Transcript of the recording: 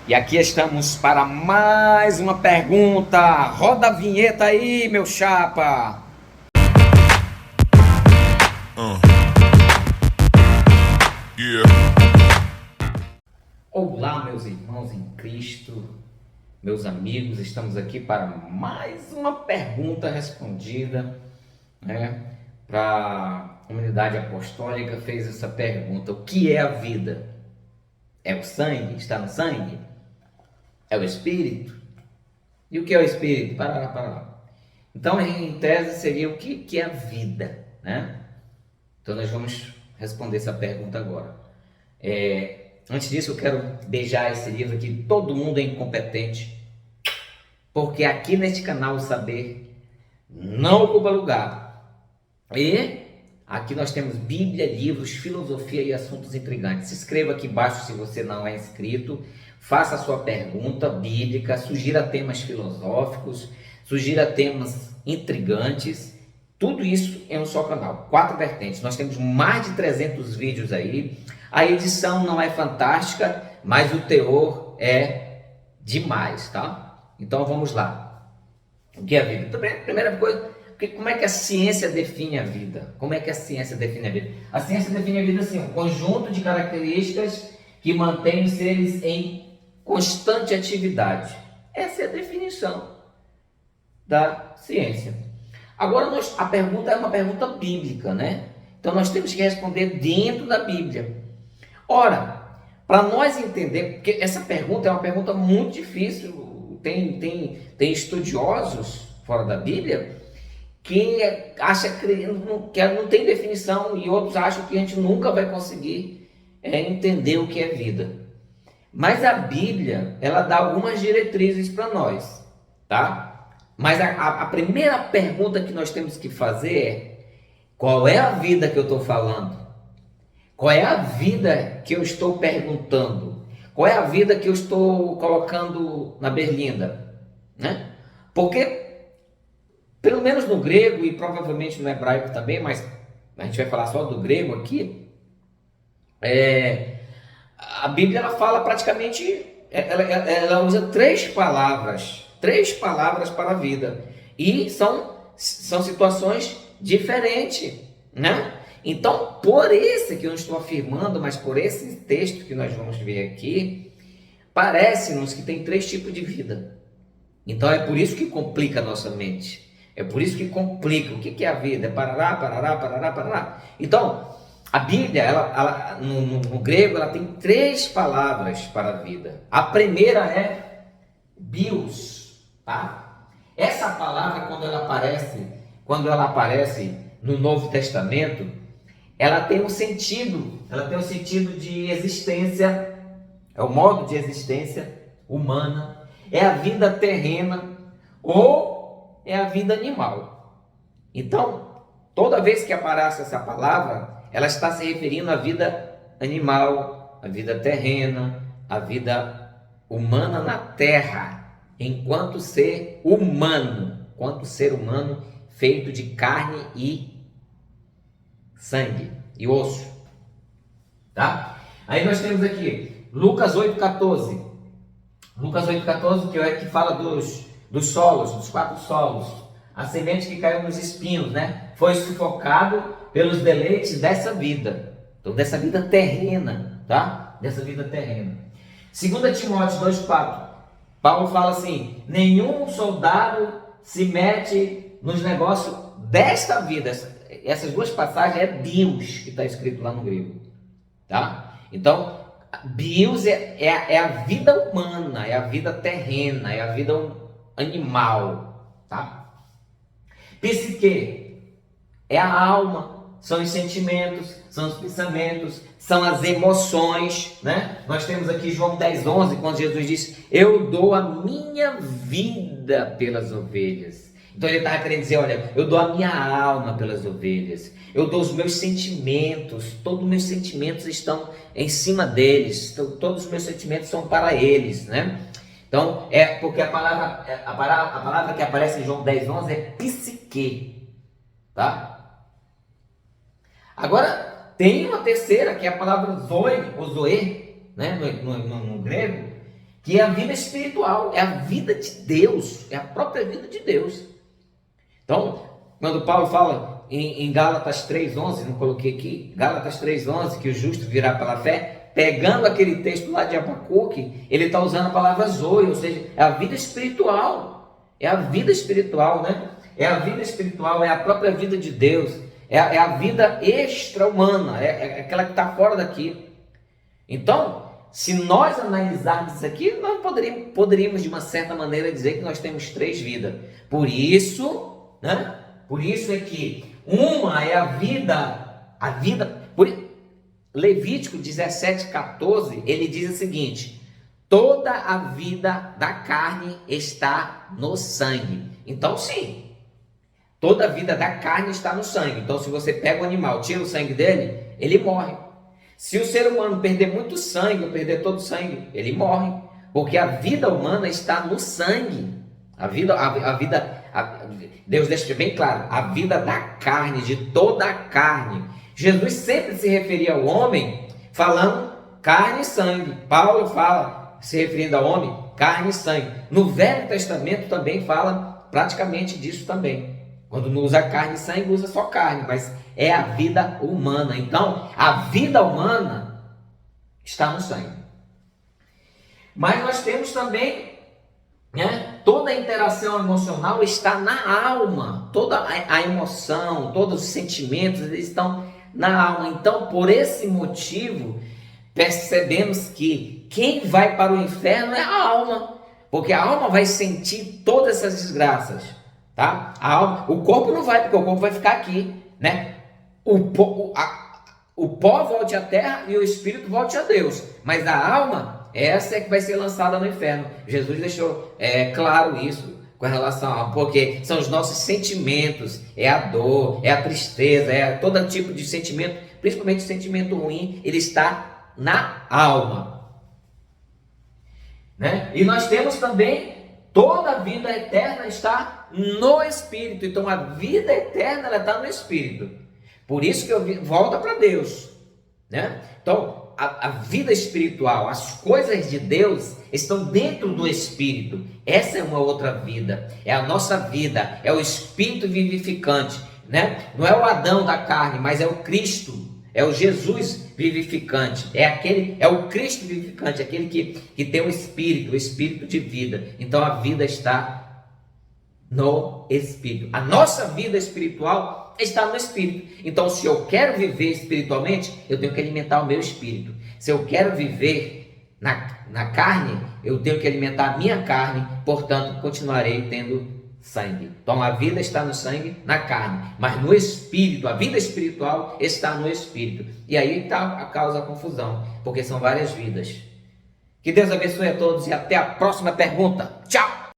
E aqui estamos para mais uma pergunta. Roda a vinheta aí, meu chapa. Uh, yeah. Olá, meus irmãos em Cristo, meus amigos. Estamos aqui para mais uma pergunta respondida, né? Para a comunidade apostólica fez essa pergunta: o que é a vida? É o sangue? Está no sangue? É o espírito? E o que é o espírito? Para lá. Então, em tese, seria o que é a vida, né? Então, nós vamos responder essa pergunta agora. Antes disso, eu quero beijar esse livro aqui. Todo mundo é incompetente, porque aqui neste canal o saber não ocupa lugar. E aqui nós temos Bíblia, livros, filosofia e assuntos intrigantes. Se inscreva aqui embaixo se você não é inscrito. Faça a sua pergunta bíblica, sugira temas filosóficos, sugira temas intrigantes. Tudo isso em um só canal, 4 vertentes. Nós temos mais de 300 vídeos aí. A edição não é fantástica, mas o teor é demais, tá? Então vamos lá. O que é a vida? Primeira coisa, como é que a ciência define a vida? Como é que a ciência define a vida? A ciência define a vida assim: um conjunto de características que mantém os seres em constante atividade. Essa é a definição da ciência. Agora, a pergunta é uma pergunta bíblica, né? Então, nós temos que responder dentro da Bíblia. Ora, para nós entender, porque essa pergunta é uma pergunta muito difícil, tem estudiosos fora da Bíblia que acham que não tem definição, e outros acham que a gente nunca vai conseguir entender o que é vida. Mas a Bíblia, ela dá algumas diretrizes para nós, tá? Mas a primeira pergunta que nós temos que fazer é: qual é a vida que eu estou falando? Qual é a vida que eu estou perguntando? Qual é a vida que eu estou colocando na berlinda? Né? Porque, pelo menos no grego e provavelmente no hebraico também, mas a gente vai falar só do grego aqui, a Bíblia ela fala praticamente, ela usa três palavras para a vida, e são situações diferentes, né? Então, por esse que eu não estou afirmando, mas por esse texto que nós vamos ver aqui, parece-nos que tem 3 tipos de vida. Então é por isso que complica a nossa mente. É por isso que complica. O que é a vida? É parará, parará, parará, parará. Então, a Bíblia, no grego, ela tem 3 palavras para a vida. A primeira é bios, tá? Essa palavra, quando ela aparece no Novo Testamento, ela tem um sentido de existência, é o modo de existência humana, é a vida terrena ou é a vida animal. Então, toda vez que aparece essa palavra, ela está se referindo à vida animal, à vida terrena, à vida humana na terra, enquanto ser humano, feito de carne e sangue e osso, tá? Aí nós temos aqui Lucas 8,14. Lucas 8,14, que fala dos solos, dos 4 solos. A semente que caiu nos espinhos, né? Foi sufocado pelos deleites dessa vida. Então, dessa vida terrena, tá? Dessa vida terrena. 2 Timóteo 2,4. Paulo fala assim: nenhum soldado se mete nos negócios desta vida. Essas 2 passagens é bios que está escrito lá no grego, tá? Então, bios é a vida humana, é a vida terrena, é a vida animal, tá? Psique é a alma, são os sentimentos, são os pensamentos, são as emoções, né? Nós temos aqui João 10,11, quando Jesus diz: eu dou a minha vida pelas ovelhas. Então ele estava querendo dizer: olha, eu dou a minha alma pelas ovelhas, eu dou os meus sentimentos, todos os meus sentimentos estão em cima deles, todos os meus sentimentos são para eles, né? Então, porque a palavra que aparece em João 10,11 é psique, tá? Agora, tem uma terceira, que é a palavra zoe, ou zoe, né? No grego, que é a vida espiritual, é a vida de Deus, é a própria vida de Deus. Então, quando Paulo fala em Gálatas 3:11, não coloquei aqui, Gálatas 3:11, que o justo virá pela fé, pegando aquele texto lá de Abacuque, ele está usando a palavra zoe, ou seja, é a vida espiritual, é a vida espiritual, né? É a vida espiritual, é a própria vida de Deus, é a vida extra-humana, é aquela que está fora daqui. Então, se nós analisarmos isso aqui, nós poderíamos de uma certa maneira dizer que nós temos 3 vidas. Por isso, né? Por isso é que uma é a vida, Levítico 17:14, ele diz o seguinte: toda a vida da carne está no sangue. Então, sim, toda a vida da carne está no sangue. Então, se você pega o animal, tira o sangue dele, ele morre. Se o ser humano perder muito sangue, ou perder todo o sangue, ele morre. Porque a vida humana está no sangue. Deus deixa bem claro, a vida da carne, de toda a carne. Jesus sempre se referia ao homem falando carne e sangue. Paulo fala, se referindo ao homem, carne e sangue. No Velho Testamento também fala praticamente disso também. Quando não usa carne e sangue, usa só carne, mas é a vida humana. Então, a vida humana está no sangue. Mas nós temos também, né, toda a interação emocional está na alma. Toda a emoção, todos os sentimentos, eles estão na alma. Então, por esse motivo, percebemos que quem vai para o inferno é a alma. Porque a alma vai sentir todas essas desgraças. Tá? A alma, o corpo não vai, porque o corpo vai ficar aqui, né? O pó volte à terra e o espírito volte a Deus. Mas a alma, essa é que vai ser lançada no inferno. Jesus deixou claro isso com relação a, porque são os nossos sentimentos, é a dor, é a tristeza, é todo tipo de sentimento, principalmente o sentimento ruim, ele está na alma, né? E nós temos também toda a vida eterna está no Espírito. Então a vida eterna ela está no Espírito. Por isso que volta para Deus, né? Então a vida espiritual, as coisas de Deus estão dentro do Espírito. Essa é uma outra vida, é a nossa vida, é o Espírito vivificante, né? Não é o Adão da carne, mas é o Cristo, é o Jesus vivificante, é o Cristo vivificante, aquele que tem o Espírito de vida. Então a vida está no Espírito. A nossa vida espiritual está no Espírito. Então, se eu quero viver espiritualmente, eu tenho que alimentar o meu espírito. Se eu quero viver na carne, eu tenho que alimentar a minha carne, portanto, continuarei tendo sangue. Então, a vida está no sangue, na carne, mas no Espírito, a vida espiritual está no Espírito. E aí está a causa confusão, porque são várias vidas. Que Deus abençoe a todos e até a próxima pergunta. Tchau!